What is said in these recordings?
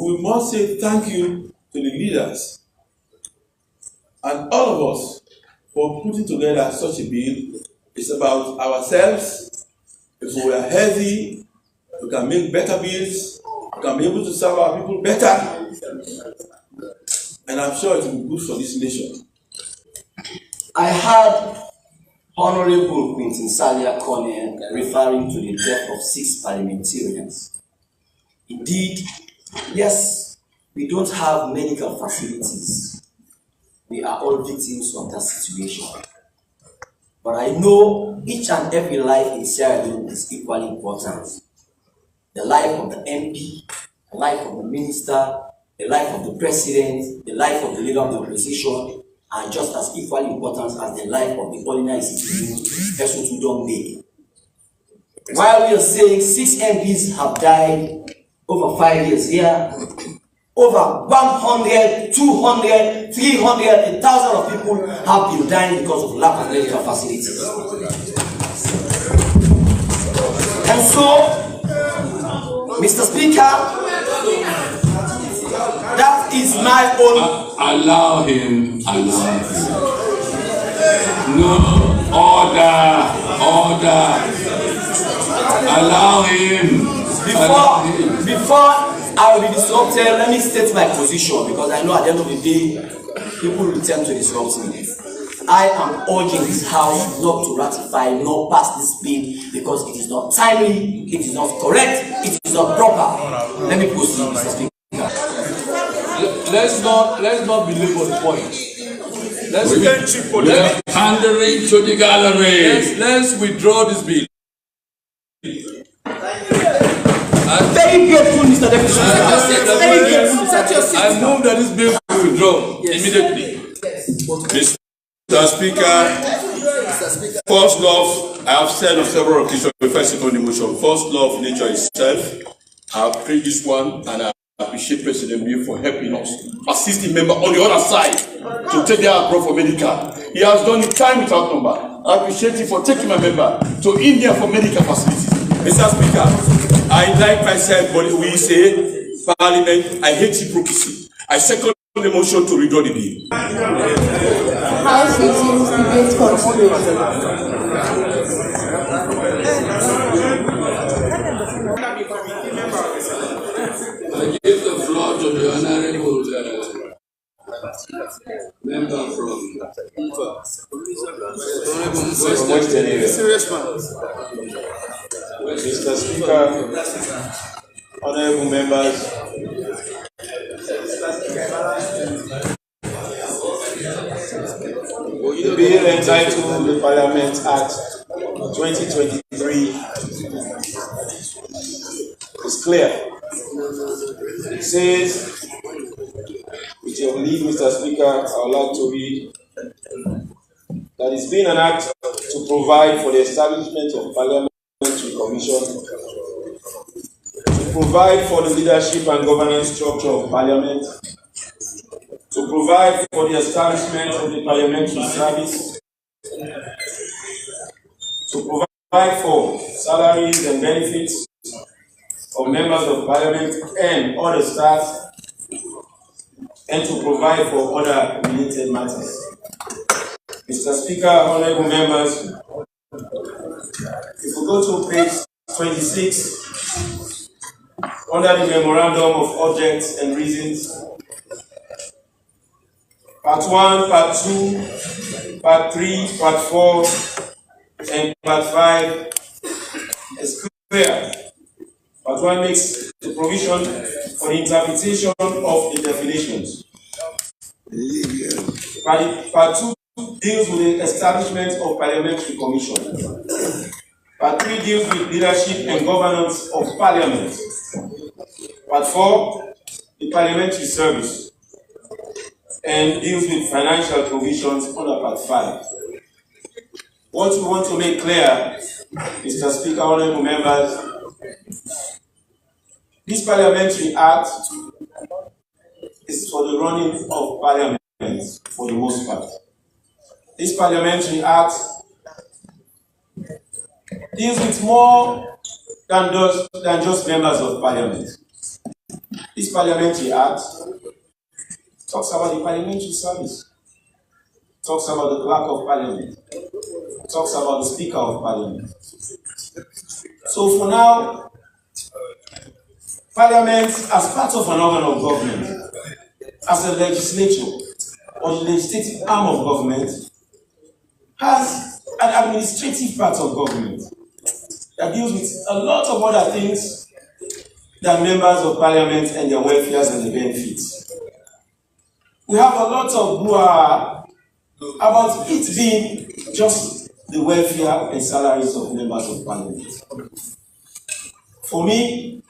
we must say thank you to the leaders and all of us for putting together such a bill. It's about ourselves. If we are healthy, we can make better bills, we can be able to serve our people better, and I'm sure it will be good for this nation. I heard Honorable Quintin Salia Cornell referring to the death of 6 parliamentarians. Indeed, yes, we don't have medical facilities. We are all victims of that situation. But I know each and every life in Sierra Leone is equally important. The life of the MP, the life of the minister, the life of the president, the life of the leader of the opposition are just as equally important as the life of the ordinary citizen, person who don't make it. While we are saying 6 MPs have died over 5 years here, over 100, 200, 300, 1,000 of people have been dying because of lack of medical facilities. And so, Mr. Speaker, that is my own. Allow him. No, order. Allow him. Before I will be disrupted, let me state my position, because I know at the end of the day, people will attempt to disrupt me. I am urging this House not to ratify, nor pass this bill, because it is not timely, it is not correct, it is not proper. Let me proceed, Mr. Speaker. Let's not belabor the point. Let's pandering to the gallery. Let's withdraw this bill. Very grateful, Mr. Deputy Speaker. Very grateful. I move that this bill be withdrawn immediately. Mr. Speaker, first love, I have said on several occasions, before second motion, first love nature itself. I have prayed this one, and I appreciate President Bill for helping us, assisting member on the other side to take their abroad for medical. He has done it time without number. I appreciate him for taking my member to India for medical facilities. Mr. Speaker, I like myself, but we say Parliament, I hate hypocrisy. I second the motion to withdraw the bill. House resumes debate continues. I give the floor to the honorable member from Western area. Mr. Speaker, honorable members, the bill entitled the Parliament Act 2023 is clear. It says, with your leave, Mr. Speaker, I would like to read that it's been an act to provide for the establishment of Parliamentary Commission, to provide for the leadership and governance structure of Parliament, to provide for the establishment of the Parliamentary Service, to provide for salaries and benefits of members of Parliament and other staff, and to provide for other related matters. Mr. Speaker, honorable members, if we go to page 26, under the Memorandum of Objects and Reasons, Part 1, Part 2, Part 3, Part 4, and Part 5 is clear. Part 1 makes the provision for the interpretation of the definitions. Part 2 deals with the establishment of Parliamentary Commission. Part 3 deals with leadership and governance of Parliament. Part 4, the Parliamentary Service, and deals with financial provisions under Part 5. What we want to make clear, Mr. Speaker, honorable members, this Parliamentary Act is for the running of Parliament for the most part. This Parliamentary Act deals with more than just members of Parliament. This Parliamentary Act talks about the parliamentary service, talks about the clerk of parliament, talks about the speaker of parliament. So for now, Parliament, as part of an organ of government, as a legislature or the legislative arm of government, has an administrative part of government that deals with a lot of other things than members of parliament and their welfares and their benefits. We have a lot of brouhaha about it being just the welfare and salaries of members of parliament. For me,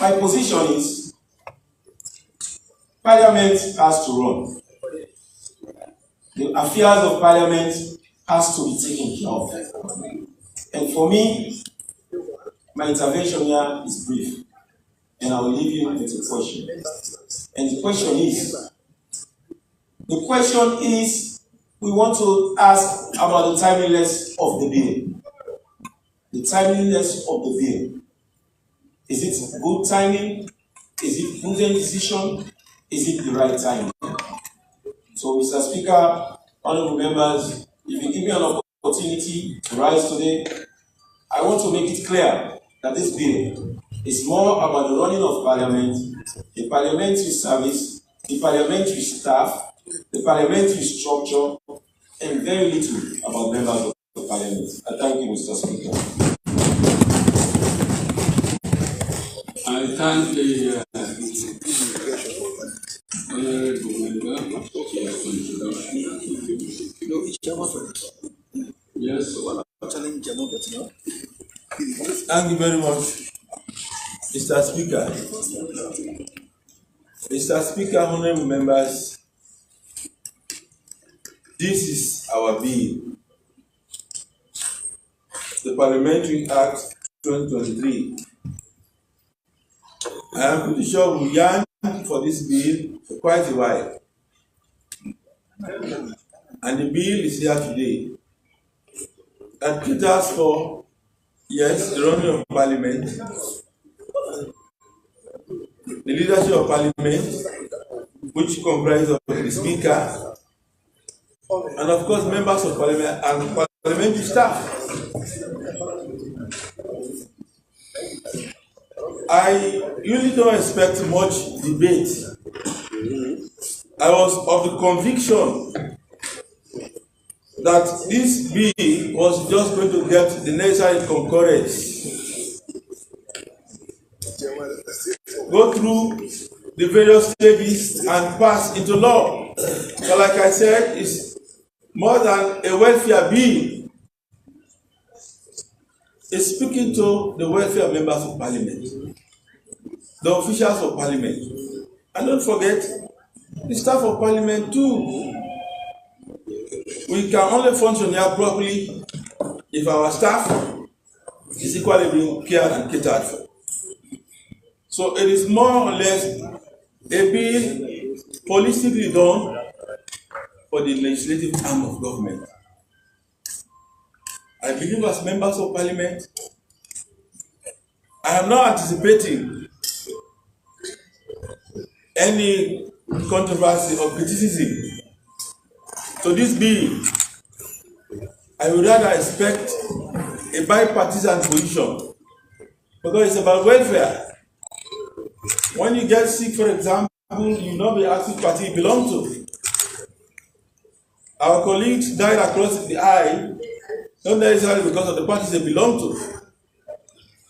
my position is Parliament has to run. The affairs of Parliament has to be taken care of. And for me, my intervention here is brief. And I will leave you with a question. And the question is, we want to ask about the timeliness of the bill. The timeliness of the bill. Is it good timing? Is it prudent decision? Is it the right time? So, Mr. Speaker, honorable members, if you give me an opportunity to rise today, I want to make it clear that this bill is more about the running of Parliament, the parliamentary service, the parliamentary staff, the parliamentary structure, and very little about members of the Parliament. I thank you, Mr. Speaker. I thank the honorable member for his contribution. Yes. Thank you very much, Mr. Speaker. Mr. Speaker, honorable members, this is our bill, the Parliamentary Act 2023. I am pretty sure we yearned for this bill for quite a while. And the bill is here today. That caters for, yes, the running of Parliament, the leadership of Parliament, which comprises of the Speaker, and of course members of Parliament and parliamentary staff. I really don't expect much debate. I was of the conviction that this bill was just going to get the necessary concurrence, go through the various stages and pass into law. But like I said, it's more than a welfare bill. It's speaking to the welfare of members of Parliament, the officials of Parliament, and don't forget the staff of Parliament too. We can only function here properly if our staff is equally being cared and catered for. So it is more or less a bill holistically done for the legislative arm of government. I believe as members of Parliament, I am not anticipating any controversy or criticism to this bill. I would rather expect a bipartisan position because it's about welfare. When you get sick, for example, you will not be asked which party you belong to. Our colleagues died across the aisle, not necessarily because of the parties they belong to.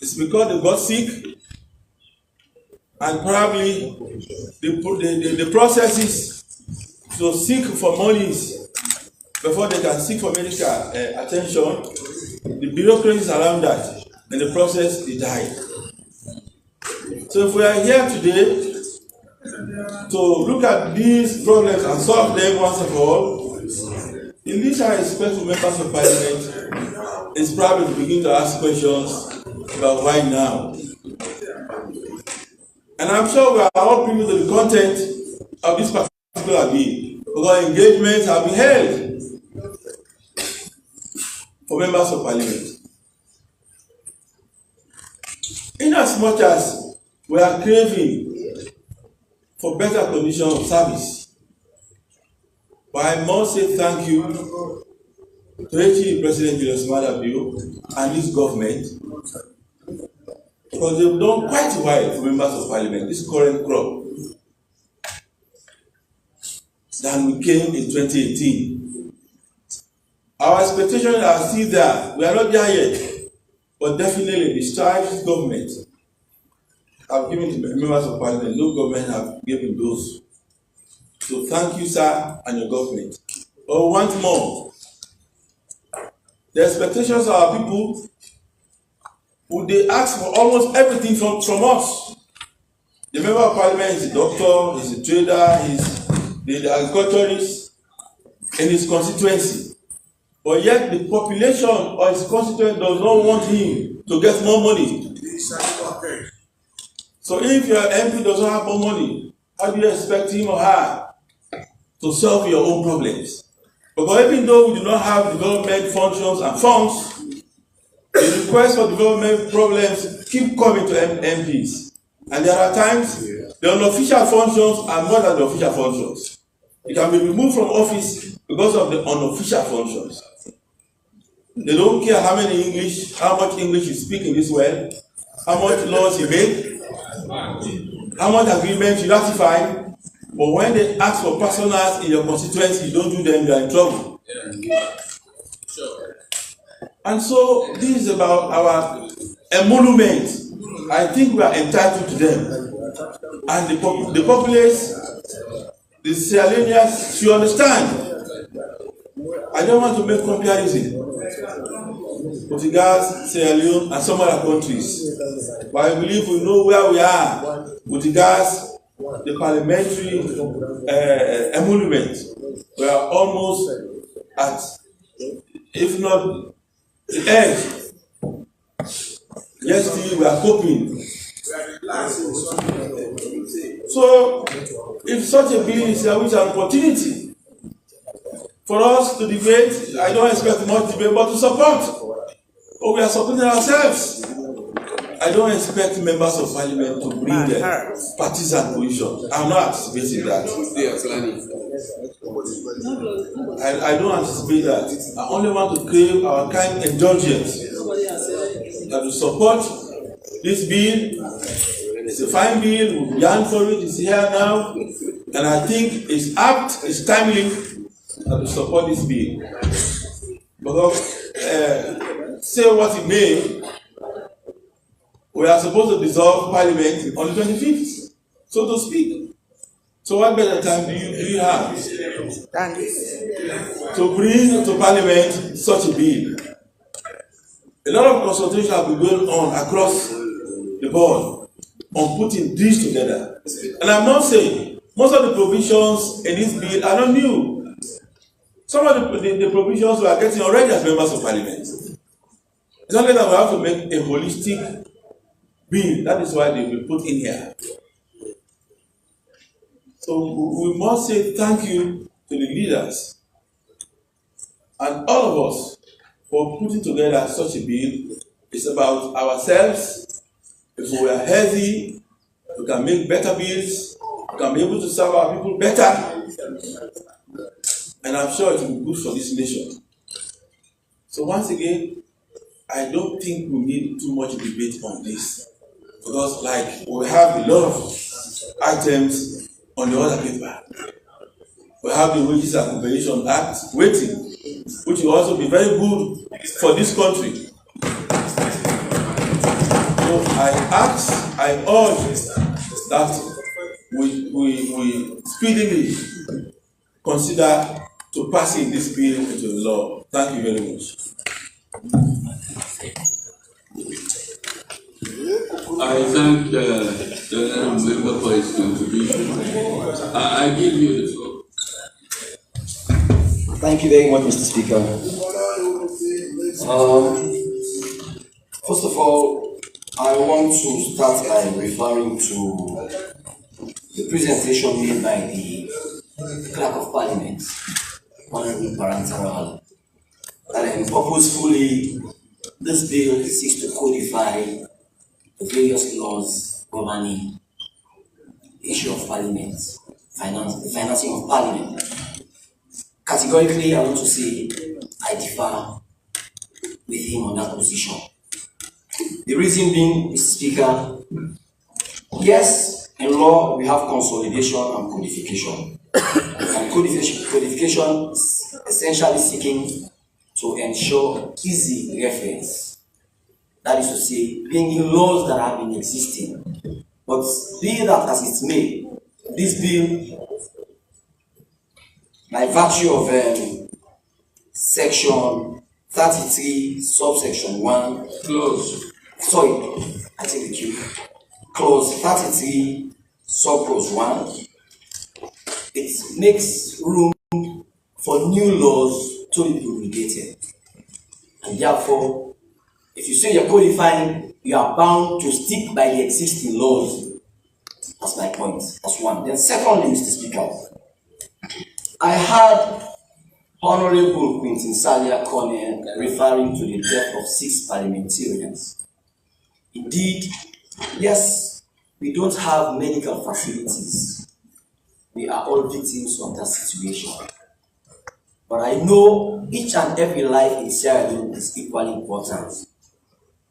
It's because they got sick, and probably the processes to seek for monies before they can seek for medical attention, the bureaucracies around that, and the process, they died. So if we are here today to look at these problems and solve them once and for all, the least I expect from members of Parliament is probably to begin to ask questions about why now. And I'm sure we are all privy to the content of this particular bill, because engagements have been held for members of Parliament. In as much as We are craving for better condition of service. But I must say thank you to HE President Julius Maada Bio and his government, because they've done quite well for members of parliament, this current crop, than we came in 2018. Our expectations are still there. We are not there yet, but definitely the strides government have given to members of parliament, no government have given those. So thank you, sir, and your government. But we want more. The expectations of our people, would they ask for almost everything from us? The member of parliament is a doctor, is a trader, is the agriculturist in his constituency. But yet the population or his constituent does not want him to get more money. So if your MP does not have more money, how do you expect him or her to solve your own problems? Because even though we do not have development functions and funds, the request for development problems keep coming to MPs. And there are times the unofficial functions are more than the official functions. It can be removed from office because of the unofficial functions. They don't care how much English you speak in this world, how much laws you make, how much agreements you ratify. But when they ask for personals in your constituency, you don't do them, you are in trouble. And so this is about our emoluments. I think we are entitled to them. And the populace, the Sierra Leoneans should understand. I don't want to make comparison with regards Sierra Leone and some other countries. But I believe we know where we are with regards the parliamentary emolument. We are almost at, if not the edge. Yet still we are coping. So, if such a bill is there, which is an opportunity for us to debate, I don't expect much debate, but to support. But we are supporting ourselves. I don't expect members of parliament to bring their partisan position. I'm not anticipating that. I don't anticipate that. I only want to crave our kind indulgence that to support this bill. It's a fine bill, we've yearned for it, it's here now, and I think it's apt, it's timely to support this bill. Because, say what it may, we are supposed to dissolve parliament on the 25th, so to speak. So what better time do you have to bring to parliament such a bill? A lot of consultation have been going on across the board on putting this together. And I'm not saying most of the provisions in this bill are not new. Some of the provisions we are getting already as members of parliament. It's only that we have to make a holistic bill. That is why they will put in here. So we must say thank you to the leaders and all of us for putting together such a bill. It's about ourselves. If we are healthy, we can make better bills, we can be able to serve our people better. And I'm sure it will be good for this nation. So once again, I don't think we need too much debate on this. Because like we have a lot of items on the other paper. We have the Wages and Compensation Act waiting, which will also be very good for this country. So I urge that we speedily consider to passing this bill into the law. Thank you very much. I thank the honourable member for his contribution. I give you the floor. Thank you very much, Mr. Speaker. First of all, I want to start by referring to the presentation made by the Clerk of Parliament, Honourable Parliamentary, that purposefully this bill seeks to codify the various laws governing the issue of parliament, the financing of parliament. Categorically, I want to say I differ with him on that position. The reason being, Mr. Speaker, yes, in law we have consolidation and codification. And codification is essentially seeking to ensure easy reference. That is to say, bringing laws that have been existing. But be that as it may, this bill, by virtue of section 33, subsection 1, clause 33, subclause 1, it makes room for new laws to be promulgated. And therefore, if you say you're codifying, you are bound to stick by the existing laws. That's my point. That's one. Then secondly, Mr. Speaker, I heard Honorable Quintin Salia Corner referring to the death of 6 parliamentarians. Indeed, yes, we don't have medical facilities. We are all victims of that situation. But I know each and every life in Sierra Leone is equally important.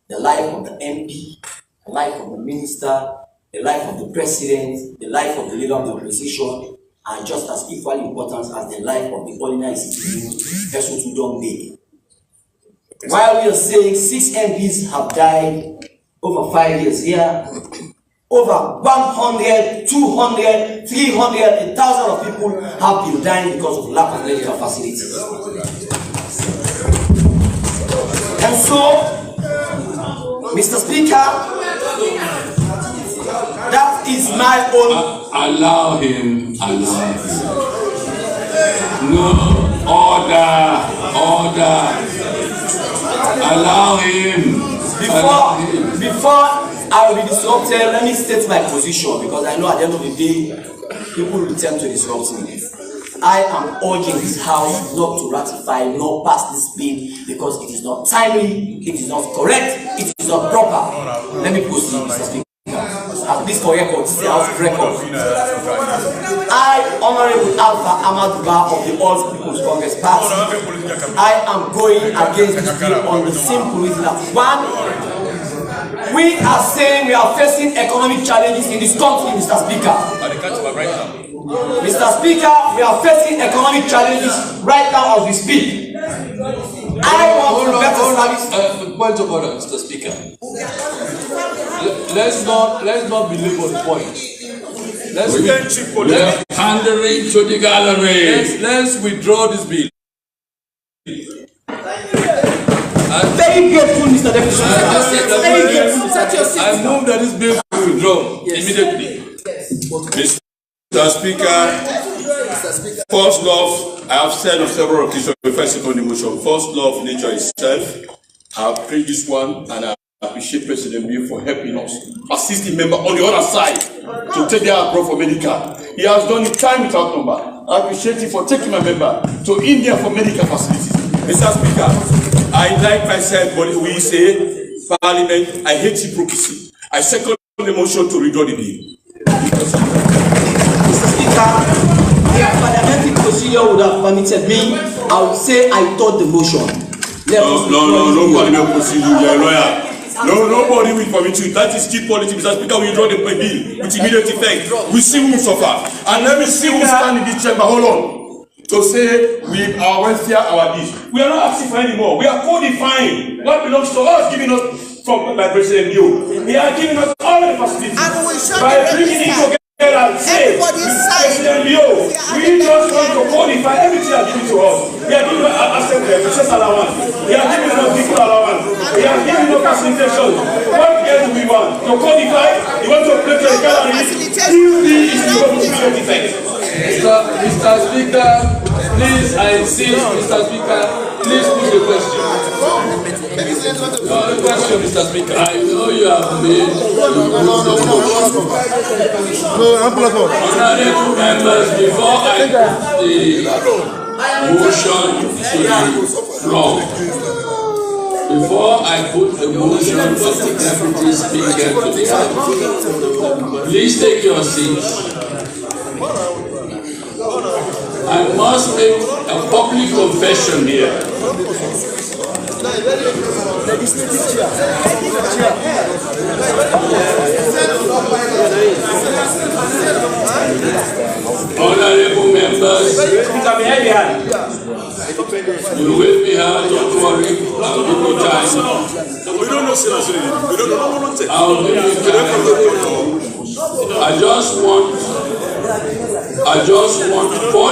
The life of the MP, the life of the minister, the life of the president, the life of the leader of the opposition are just as equally important as the life of the ordinary citizen, person who don't make it. While we are saying 6 MPs have died over 5 years here, over 100, 200, 300, 1,000 of people have been dying because of lack of medical facilities. And so, Mr. Speaker, that is my own. Allow him. No, order. Allow him. Before I will be disrupted, let me state my position, because I know at the end of the day, people will attempt to disrupt me. I am urging this House not to ratify nor pass this bill because it is not timely, it is not correct, it is not proper. Let me proceed, Mr. Speaker. At least for record, the House record. I, Honorable Alpha Amaduba of the All People's Congress Party, I am going against this bill on the simple reason that one, we are saying we are facing economic challenges in this country, Mr. Speaker. Mr. Speaker, we are facing economic challenges right now as we speak. I want to better service. Point of order, Mr. Speaker. Let's not belabor the point. Let's pandering to the gallery. Let's withdraw this bill. Very grateful, Mr. Deputy. Very grateful. I move that this bill be withdrawn immediately. Mr. Speaker, first love, I have said on several occasions, first second motion, first love nature itself. I have prayed this one, and I appreciate President Bill for helping us, assisting member on the other side to take their abroad for medical. He has done it time without number. I appreciate him for taking my member to India for medical facilities. Mr. Speaker, I like myself, but we say Parliament, I hate hypocrisy. I second the motion to withdraw the bill. Mr. Speaker, if parliamentary procedure would have permitted me, I would say I thought the motion. No parliamentary procedure, you are a lawyer. Nobody will permit you. That is cheap politics. Mr. Speaker, we withdraw the bill with immediate effect. We see who will suffer. And let me see who stand in this chamber. Hold on. To say we are welfare, our dish. We are not asking for any more. We are codifying what belongs to us, giving us from my President Bill. We are giving us all the facilities. By bringing it together and say, President Bill, we just want to codify everything that given to us. We are giving us access allowance. We are giving us people allowance. We are giving us facilitation. What else do we want? To codify? You want to play to the gallery? QD is going to be effect. Mr. Speaker, please, I insist, Mr. Speaker, please put the question. The question, Mr. Speaker. I know you have made honorable members before I put the motion to the floor. Before I put the motion of the Deputy Speaker to the House, please take your seats. I must make a public confession here. Honorable members, you will be here, don't worry, I'll give you time. We don't know, I'll give you time. I just want for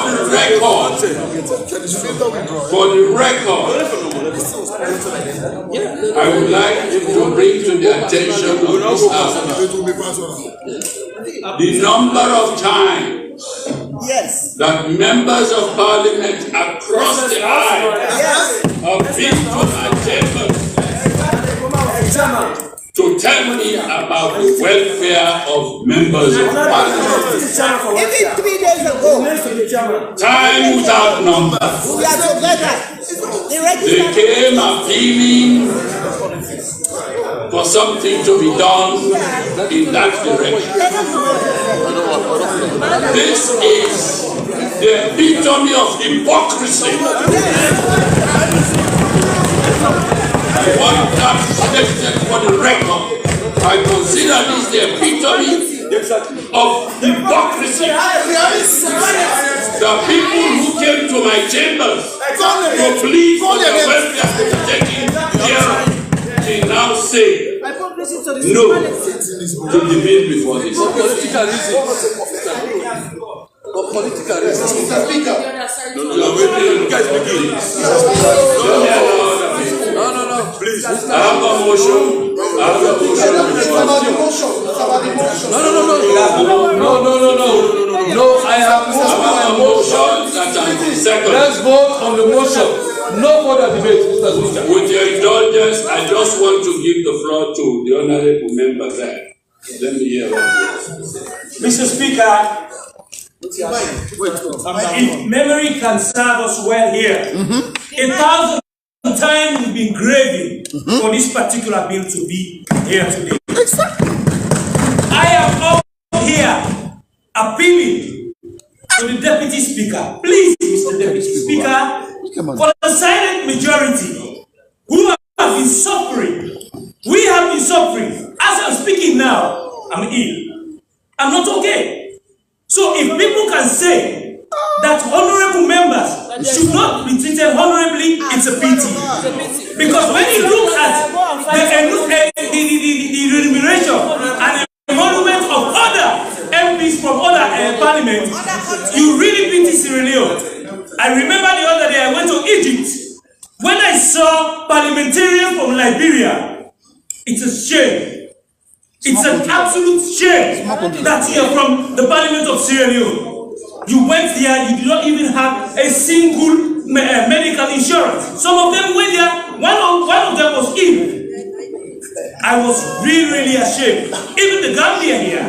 the record, I would like to bring to the attention of this House the number of times that members of Parliament across the aisle have been to my chambers to tell me about the welfare of members of Parliament. Even 3 days ago. Time without number. They came appealing for something to be done in that direction. This is the epitome of hypocrisy. I want that stated for the record. I consider this the epitome of hypocrisy. The people who came to my chambers to plead for the welfare to be taken care of, they now say no to the bill before this. political reasons. Mr. Speaker. No. Please. I have a motion. No, I have a motion that I'm second. Let's vote on the motion. No further debate, Mr. Speaker. With your indulgence, I just want to give the floor to the honorable member there. Let me hear what you say. Mr. Speaker, if memory can serve us well here, 1,000 times we've been graving for this particular bill to be here today. I am up here appealing to the Deputy Speaker. Please, Mr. Deputy Speaker, for the silent majority who have been suffering, we have been suffering. As I'm speaking now, I'm ill. I'm not okay. So if people can say that honorable members should not be treated honorably, it's a pity. Because when you look at the remuneration and the emolument of other MPs from other parliaments, you really pity Sierra Leone. I remember the other day I went to Egypt. When I saw parliamentarians from Liberia, it's a shame. It's an absolute shame that you are from the Parliament of Sierra Leone. You went there, you did not even have a single medical insurance. Some of them went there, one of them was ill. I was really ashamed. Even the Gambia here.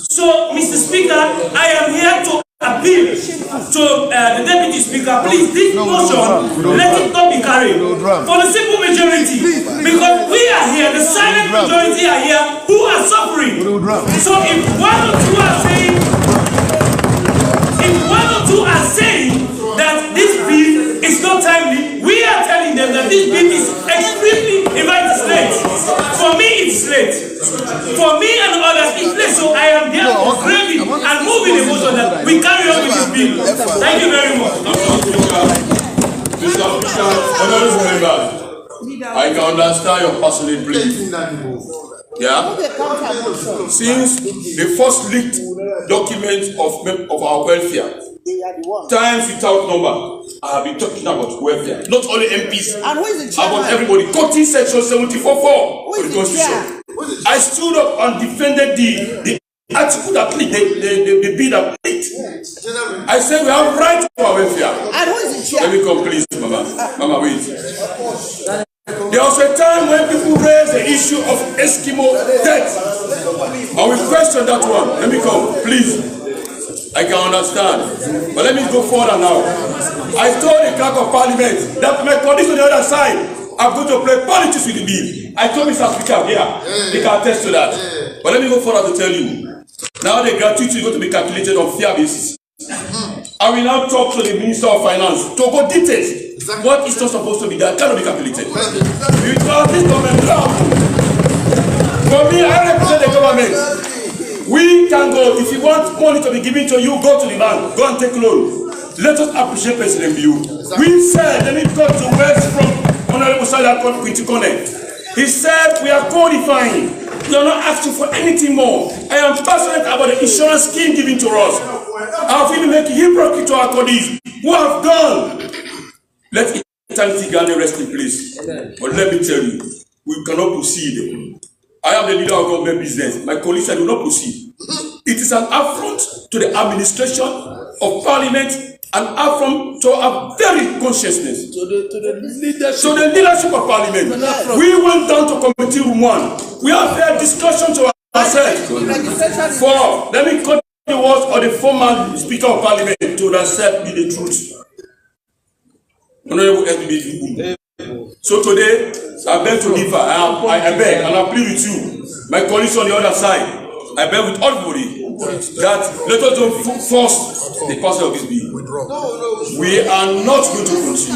So, Mr. Speaker, I am here to appeal to the Deputy Speaker, please, this motion, let it not be carried for the simple majority, because we are here, the silent majority are here who are suffering. So if one or two are saying that this bill is not timely, we are telling them that this bill is extremely, in fact, it's late. For me, it's late. For me and others, it's late. So I am here for craving and moving the motion that we carry on with this bill. Thank you very much. Mr. Honorable Member, I can understand your passionate plea. Yeah? Since the first leaked document of our welfare, times without number, I have been talking about welfare. Not only MPs, about everybody. Quoting section 74.4 of the Constitution. I stood up and defended the article that leaked, the bill that leaked. I said we have right to our welfare. Let me come, please, Mama, wait. There was a time when people raised the issue of Eskimo death. And we questioned that one. Let me come, please. I can understand. But let me go further now. I told the clerk of parliament that my colleagues on the other side I'm going to play politics with the bill. I told Mr. Speaker here, they can attest to that. But let me go further to tell you. Now the gratuity is going to be calculated on fair basis. I will now talk to the Minister of Finance to go details. What is not supposed to be done cannot be calculated. Because this government, for me, I represent the government. We can go. If you want money to be given to you, go to the bank. Go and take loan. Let us appreciate President Biu. We said, let me talk to West from Honorable Salah Quinticone. He said, we are codifying. We are not asking for anything more. I am passionate about the insurance scheme given to us. I have even made hypocrite to our colleagues who have gone. Let eternity Ghana rest in peace. But let me tell you, we cannot proceed. I am the leader of government business. My colleagues said, do not proceed. It is an affront to the administration of Parliament and affront to our very consciousness. To the leadership of Parliament. We went down to Committee Room 1. We have had discussion to ourselves. For, let me cut the words of the former Speaker of Parliament to accept the truth. Honorable SBB. So today, I beg to differ. I beg and I plead with you, my colleagues on the other side. I beg with everybody that let us don't force the passage of this bill. We are not going to continue.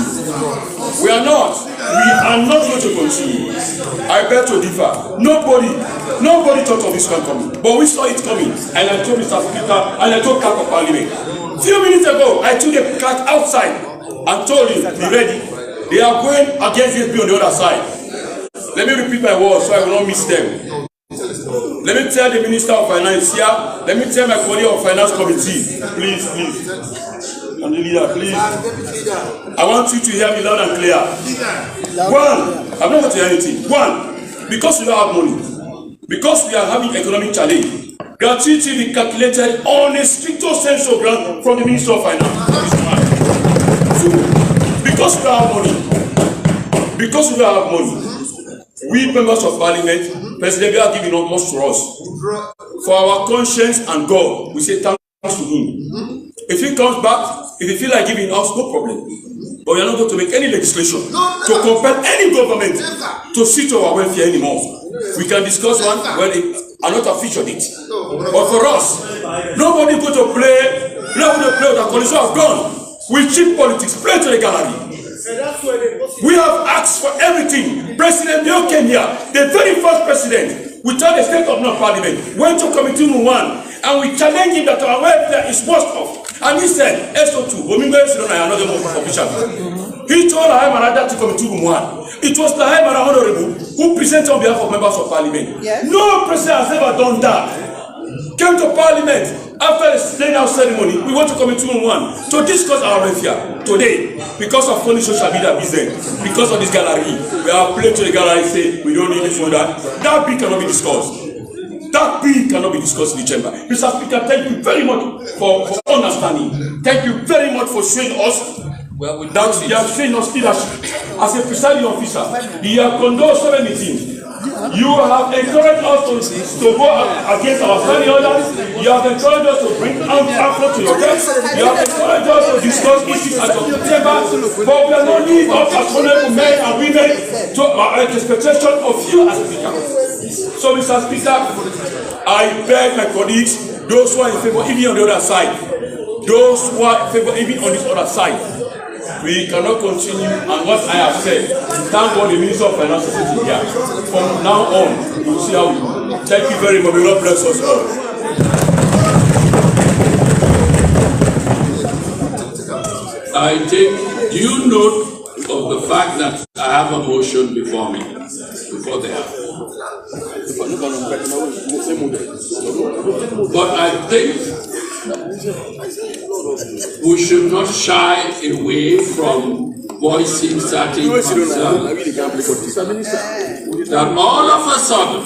We are not going to continue. I beg to differ. Nobody thought of this one coming, but we saw it coming. And I told Mr. Speaker and I told Clerk of Parliament. A few minutes ago, I took a clerk outside and told him, be ready. They are going against this bill on the other side. Let me repeat my words so I will not miss them. Let me tell the Minister of Finance here. Let me tell my colleague of Finance Committee. Please. And the leader, please. I want you to hear me loud and clear. One, I'm not going to hear anything. One, because we don't have money, because we are having economic challenge, gratuity will be calculated on a stricter sense of grant from the Minister of Finance. Because we don't have money, we members of Parliament, President Biu are giving up much to us. For our conscience and God, we say thanks to him. If he comes back, if he feel like giving us, no problem. But we are not going to make any legislation to compel any government to see to our welfare anymore. We can discuss one when another featured it. But for us, nobody going to play with our colleagues who have gone. We cheat politics, play to the gallery. We have asked for everything. President Biu came here, the very first president, without the state of non-parliament, went to Committee Room 1 and we challenged him that our welfare is worst off. And he said, SO2, another official. He told Lahai Marada to Committee Room 1. It was Lahai Marada Honorable who presented on behalf of members of Parliament. Yes. No president has ever done that. Came to Parliament. After the laying out ceremony, we went to Committee Room 1 to discuss our welfare. Today, because of funny social media business, because of this gallery, we are playing to the gallery say we don't need this for that. That bill cannot be discussed. That bill cannot be discussed in the chamber. Mr. Speaker, thank you very much for understanding. Thank you very much for showing us that you have shown us leadership. As a presiding officer, you have condoned so many things. You have encouraged us to go against our family orders. You have encouraged us to bring Afro to your desk. You have encouraged us to discuss issues at your chamber. But we are not leaving up as honorable men and women to our expectation of you as Speaker. So, Mr. Speaker, I beg my colleagues, those who are in favor, even on the other side, those who are in favor, even on this other side, we cannot continue, and what I have said, thank God the Minister of Finance is sitting here. From now on, we will see how we do. Thank you very much. May God bless us all. I take due note of the fact that I have a motion before me, before they have. But I think we should not shy away from voicing certain concerns that all of a sudden,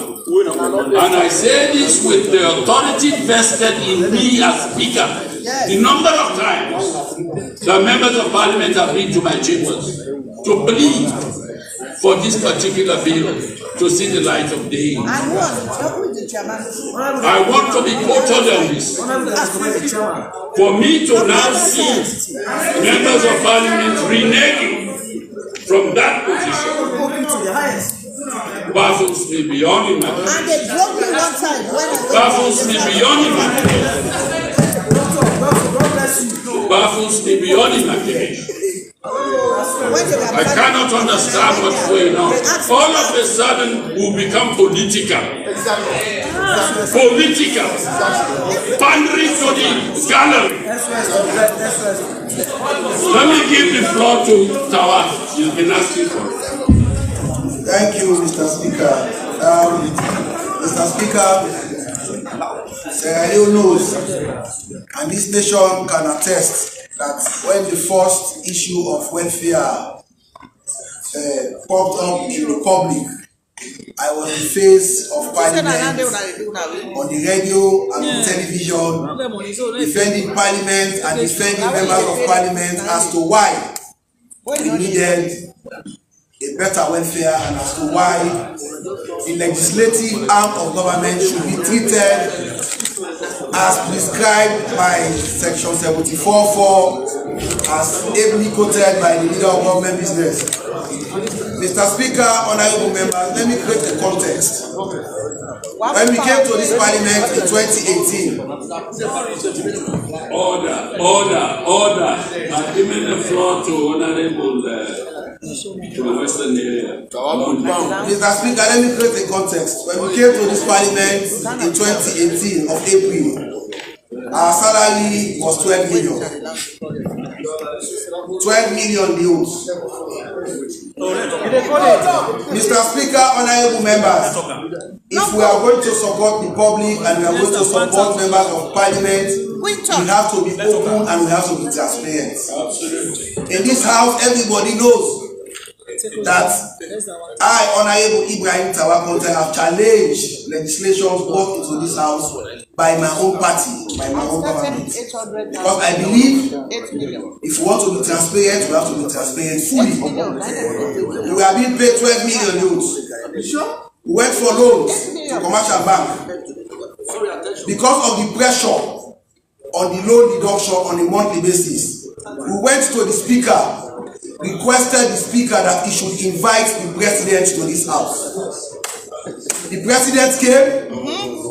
and I say this with the authority vested in me as Speaker, the number of times the members of Parliament have been to my chambers to plead for this particular bill to see the light of day. I want to be quoted on this. For me to now see members of Parliament reneging from that position baffles me beyond imagination. And they broke me one time when I Baffles me beyond imagination. Baffles me beyond imagination. I cannot understand what's going on. All of a sudden, we become political. Political. Pandering to the gallery. Let me give the floor to Tawaf. You've been asking for it. Thank you, Mr. Speaker. Mr. Speaker, Sierra Leone knows, and this nation can attest, that when the first issue of welfare popped up in the public, I was the face of Parliament on the radio and on television, defending Parliament and defending members of Parliament as to why we needed a better welfare and as to why the legislative arm of government should be treated as prescribed by Section 74(4) as ably quoted by the leader of government business. Mr. Speaker, honorable members, let me create a context. When we came to this Parliament in 2018, Order. I'm giving the floor to Honorable to the Western area. Mr. Speaker, let me create a context. When we came to this Parliament in 2018 of April, our salary was 12 million. 12 million bills. Mr. Speaker, honorable members, if we are going to support the public and we are going to support members of Parliament, we have to be open and we have to be transparent. In this house, everybody knows that I, Honorable Ibrahim Tawakonte, have challenged legislations brought into this house by my own party, by my own government. Because I believe if we want to be transparent, we have to be transparent fully. We are being paid 12 million euros. We went for loans to commercial bank. Because of the pressure on the loan deduction on a monthly basis, we went to the speaker, requested the speaker that he should invite the president to this house. The president came,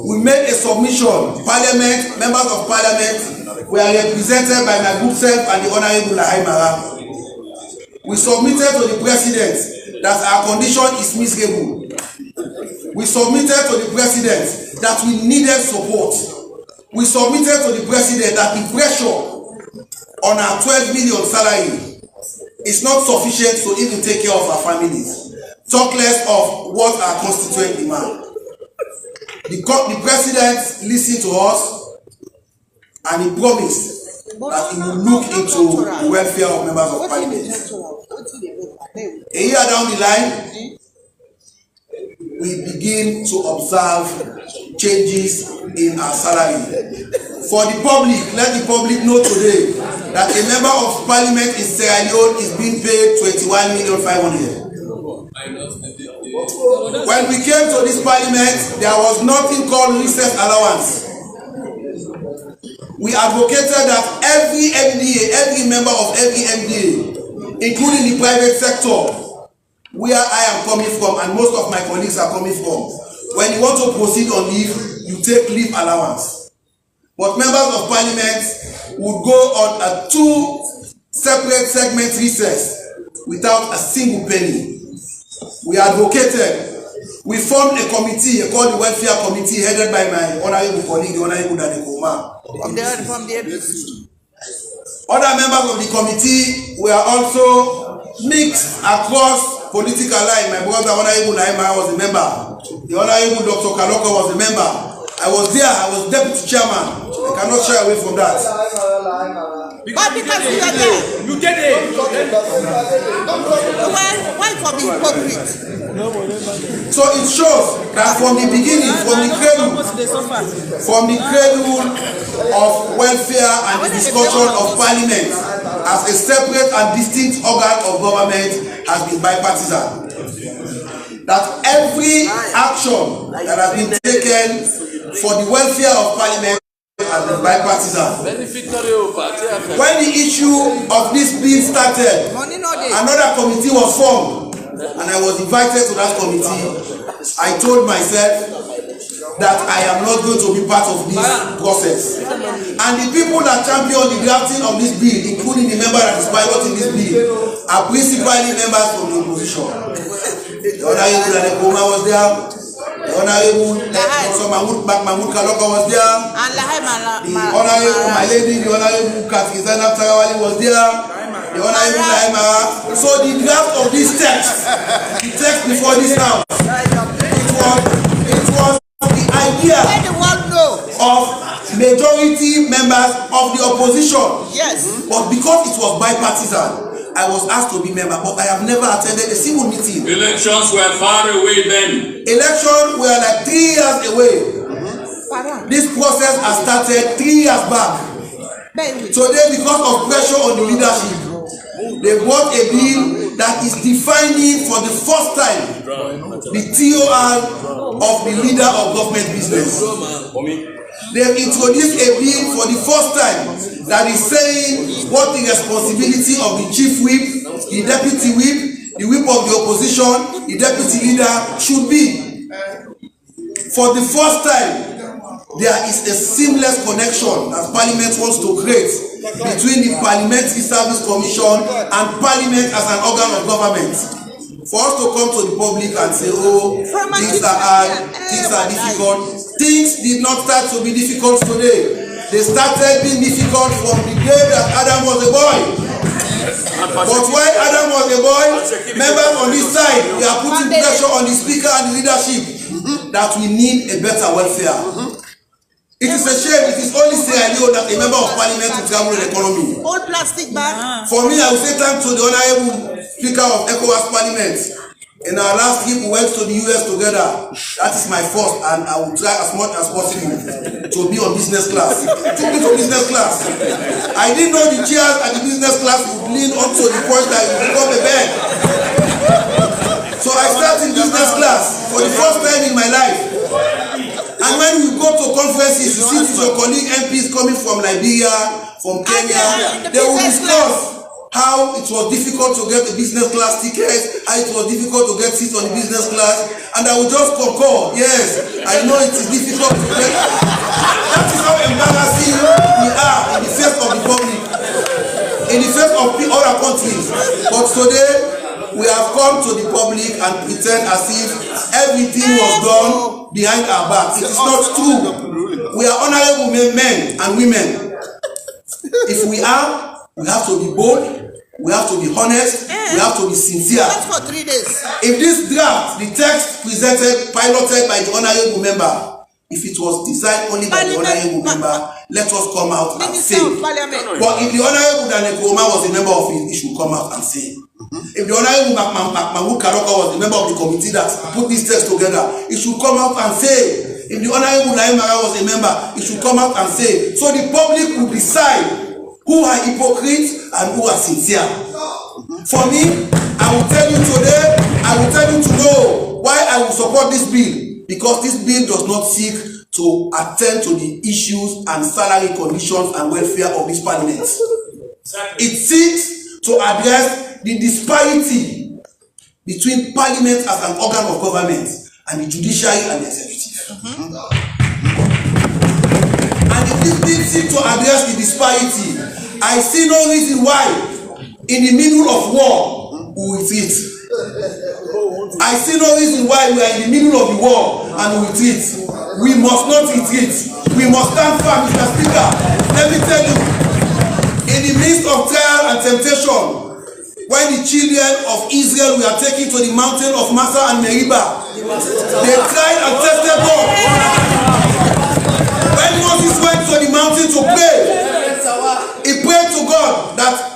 we made a submission. Parliament, members of Parliament were represented by my group self and the Honorable Lahaimara. We submitted to the president that our condition is miserable. We submitted to the president that we needed support. We submitted to the president that the pressure on our 12 million salary is not sufficient to even take care of our families. Talk less of what our constituent demand. The president listened to us and he promised that he will look into the welfare of members of Parliament. A year down the line, we begin to observe changes in our salary. For the public, let the public know today that a member of Parliament in Sierra Leone is being paid 21,500,000. When we came to this Parliament, there was nothing called recess allowance. We advocated that every MDA, every member of every MDA, including the private sector, where I am coming from and most of my colleagues are coming from, when you want to proceed on leave, you take leave allowance. But members of Parliament would go on a 2 separate segment recess without a single penny. We advocated. We formed a committee called the Welfare Committee, headed by my honorable colleague, the Honorable Dadekoma. From the APC. Other members of the committee were also mixed across political line. My brother, Honorable Naima, was a member. The Honorable Dr. Kaloko was a member. I was there. I was deputy chairman. I cannot shy away from that. But because you are there, You get it. why for being hypocrite? So it shows that from the beginning, from the cradle of welfare and the discussion of Parliament as a separate and distinct organ of government has been bipartisan. That every action that has been taken for the welfare of Parliament has been bipartisan. When the issue of this bill started, another committee was formed, and I was invited to that committee. I told myself that I am not going to be part of this process. And the people that champion the drafting of this bill, including the member that is piloting this bill, are principally members from the opposition. The Honorable Danekoma was there. The Honorable Mahmoud Kaloka was there. The Honorable, my lady, the Honorable Katkizana Tarawali was there. The Honorable Laima. So the draft of this text, the text before this now, it was the idea of majority members of the opposition. Yes. But because it was bipartisan, I was asked to be member, but I have never attended a single meeting. Elections were far away then. Elections were like 3 years away. This process has started 3 years back. Today, because of pressure on the leadership, they brought a bill that is defining for the first time the TOR of the leader of government business. They have introduced a bill for the first time that is saying what the responsibility of the chief whip, the deputy whip, the whip of the opposition, the deputy leader should be. For the first time, there is a seamless connection as Parliament wants to create between the Parliamentary Service Commission and Parliament as an organ of government. For us to come to the public and say, oh, things are hard, things are difficult. Things did not start to be difficult today. They started being difficult from the day that Adam was a boy. But while Adam was a boy, members on this side, they are putting pressure on the speaker and the leadership that we need a better welfare. It is a shame, it is only Sierra Leone that a member of parliament will travel the economy. Old plastic bag. For me, I will say thanks to the Honorable Speaker of ECOWAS Parliament. In our last trip, we went to the US together. That is my first, and I will try as much as possible to be on business class. Took me to business class. I didn't know the chairs at the business class would lean up to the point that it would become a bed. So I started business class for the first time in my life. And when you go to conferences, you see your colleague MPs coming from Liberia, from Kenya, they will discuss how it was difficult to get the business class tickets, how it was difficult to get seats on the business class, and I will just concur, yes, I know it is difficult to get. That is how embarrassing we are in the face of the public, in the face of other countries. But today, we have come to the public and pretend as if everything was done behind our back. It is not true. We are honorable men and women. If we are, we have to be bold, we have to be honest, we have to be sincere. That's for 3 days. If this draft, the text presented, piloted by the honorable member, if it was designed only by the honorable member, let us come out and say. But if the honorable Danekoma was a member of it, he should come out and say. If the honorable Mahmoud Kaloka was a member of the committee that put this text together, he should come out and say. If the honorable Laimara was a member, he should come out and say. So the public will decide who are hypocrites and who are sincere. For me, I will tell you today, I will tell you to know why I will support this bill. Because this bill does not seek to attend to the issues and salary conditions and welfare of this parliament. It seeks to address the disparity between parliament as an organ of government and the judiciary and the executive. And if this bill seeks to address the disparity, I see no reason why in the middle of war we will retreat. I see no reason why we are in the middle of the war and we retreat. We must not retreat. We must stand firm, Mr. Speaker. Let me tell you, in the midst of trial and temptation, when the children of Israel were taken to the mountain of Massa and Meribah, they tried and tested God. When Moses went to the mountain to pray, he prayed to God that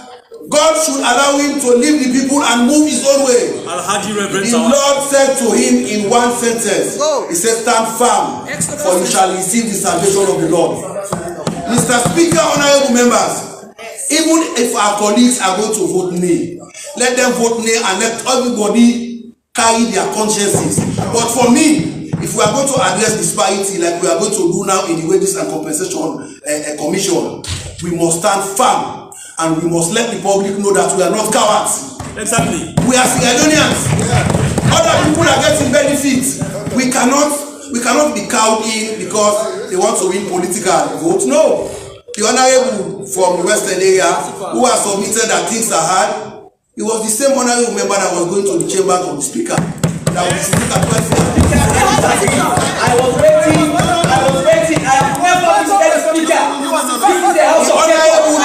God should allow him to leave the people and move his own way. The Lord said to him in one sentence, he said, stand firm, for you shall receive the salvation of the Lord. Mr. Speaker, honorable members, even if our colleagues are going to vote nay, let them vote nay and let everybody carry their consciences. But for me, if if we are going to address disparity like we are going to do now in the wages and compensation commission, we must stand firm and we must let the public know that we are not cowards. Exactly. We are Sierra Leoneans. Other people are getting benefits. We cannot be cowed in because they want to win political votes. No. The honorable from the western area who has submitted that things are hard, it was the same honorable member that was going to the chamber of the speaker. That we should look at welfare. I was waiting. I have never visited the speaker. This is the house of I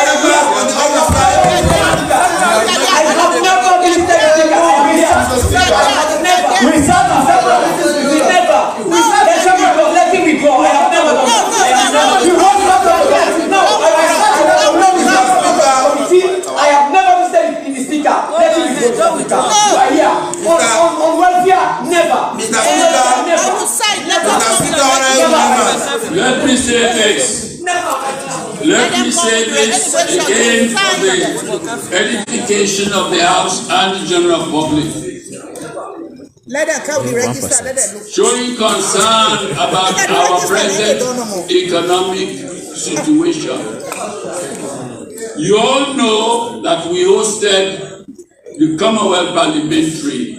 have never visited the speaker. We sat in several meetings. We never. Let me go. I have never done that. You want to talk about that? No. I have never visited the speaker. Let me go. You are here. On welfare, never. Mr. Speaker, let me say this. Let me say this again for the edification of the House and the general public. Let them come be registered. Let them look. Showing concern about our present economic situation. You all know that we hosted the Commonwealth Parliamentary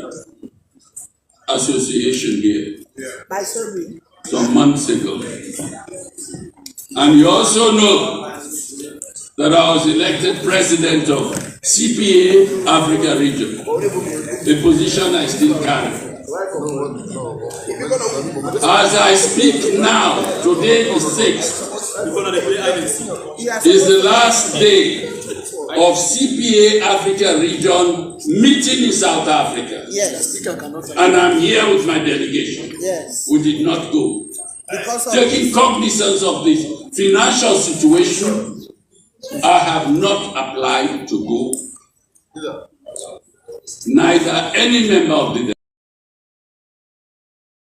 Association here some months ago. And you also know that I was elected president of CPA Africa region, a position I still carry. As I speak now, today is 6th, is the last day of CPA Africa region meeting in South Africa. Yes. And I'm here with my delegation. Yes. We did not go. Taking cognizance of the financial situation, I have not applied to go. Neither any member of the